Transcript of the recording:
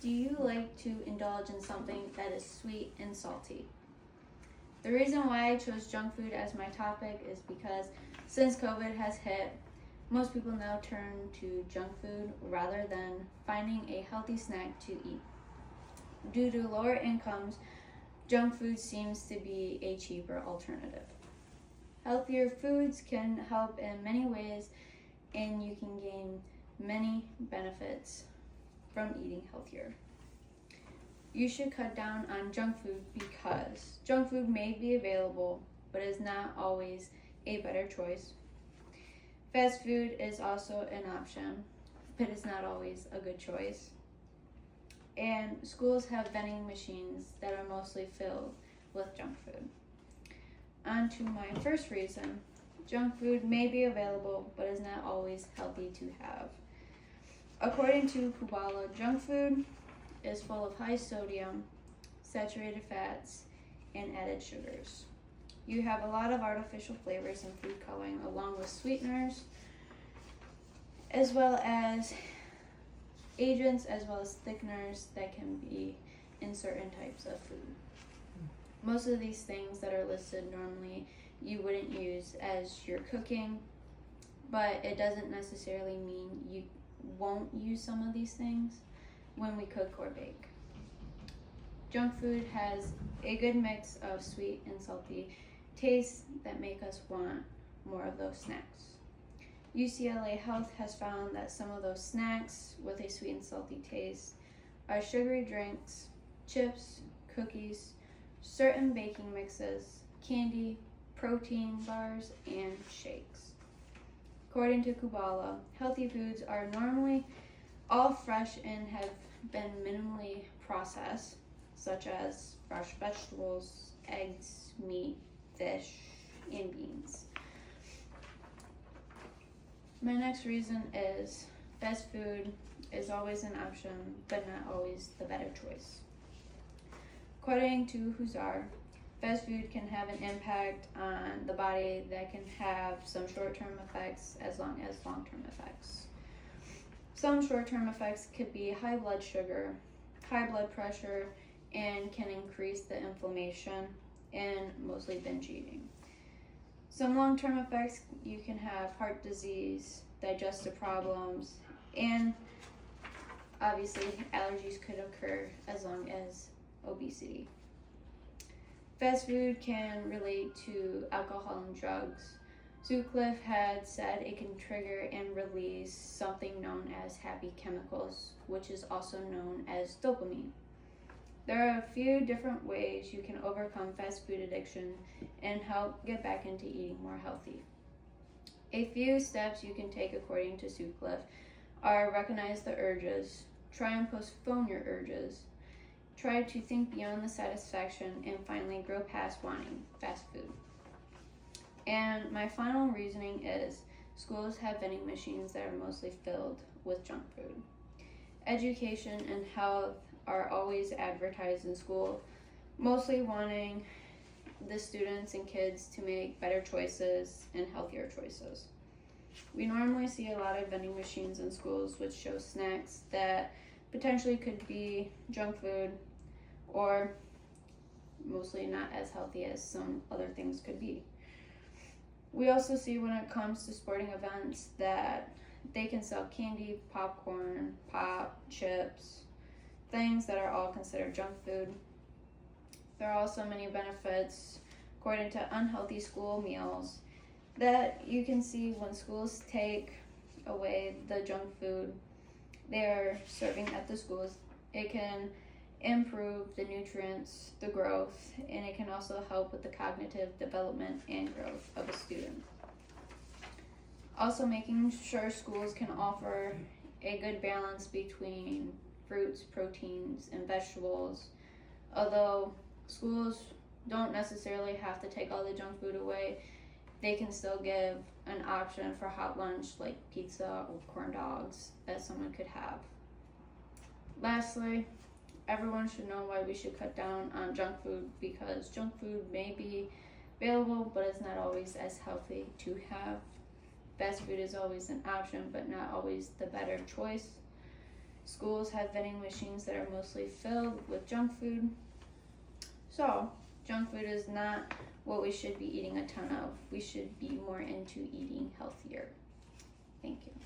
Do you like to indulge in something that is sweet and salty? The reason why I chose junk food as my topic is because since COVID has hit, most people now turn to junk food rather than finding a healthy snack to eat. Due to lower incomes, junk food seems to be a cheaper alternative. Healthier foods can help in many ways, and you can gain many benefits from eating healthier. You should cut down on junk food because junk food may be available, but is not always a better choice. Fast food is also an option, but it's not always a good choice. And schools have vending machines that are mostly filled with junk food. On to my first reason, junk food may be available, but is not always healthy to have. According to Kubala, junk food is full of high sodium, saturated fats, and added sugars. You have a lot of artificial flavors and food coloring along with sweeteners, as well as agents, as well as thickeners that can be in certain types of food. Most of these things that are listed normally you wouldn't use as you're cooking, but it doesn't necessarily mean you won't use some of these things when we cook or bake. Junk food has a good mix of sweet and salty tastes that make us want more of those snacks. UCLA Health has found that some of those snacks with a sweet and salty taste are sugary drinks, chips, cookies, certain baking mixes, candy, protein bars, and shakes. According to Kubala, healthy foods are normally all fresh and have been minimally processed, such as fresh vegetables, eggs, meat, fish, and beans. My next reason is fast food is always an option, but not always the better choice. According to Huzar, fast food can have an impact on the body that can have some short-term effects as long as long-term effects. Some short-term effects could be high blood sugar, high blood pressure, and can increase the inflammation and mostly binge eating. Some long-term effects, you can have heart disease, digestive problems, and obviously allergies could occur as long as obesity. Fast food can relate to alcohol and drugs. Sutcliffe had said it can trigger and release something known as happy chemicals, which is also known as dopamine. There are a few different ways you can overcome fast food addiction and help get back into eating more healthy. A few steps you can take according to Sutcliffe are recognize the urges, try and postpone your urges, try to think beyond the satisfaction, and finally grow past wanting fast food. And my final reasoning is schools have vending machines that are mostly filled with junk food. Education and health are always advertised in school, mostly wanting the students and kids to make better choices and healthier choices. We normally see a lot of vending machines in schools which show snacks that potentially could be junk food or mostly not as healthy as some other things could be. We also see when it comes to sporting events that they can sell candy, popcorn, pop, chips, things that are all considered junk food. There are also many benefits according to unhealthy school meals that you can see when schools take away the junk food they are serving at the schools. It can improve the nutrients, the growth, and it can also help with the cognitive development and growth of a student. Also, making sure schools can offer a good balance between fruits, proteins, and vegetables. Although schools don't necessarily have to take all the junk food away, they can still give an option for hot lunch like pizza or corn dogs that someone could have. Lastly, everyone should know why we should cut down on junk food, because junk food may be available, but it's not always as healthy to have. Fast food is always an option, but not always the better choice. Schools have vending machines that are mostly filled with junk food. So, junk food is not what we should be eating a ton of. We should be more into eating healthier. Thank you.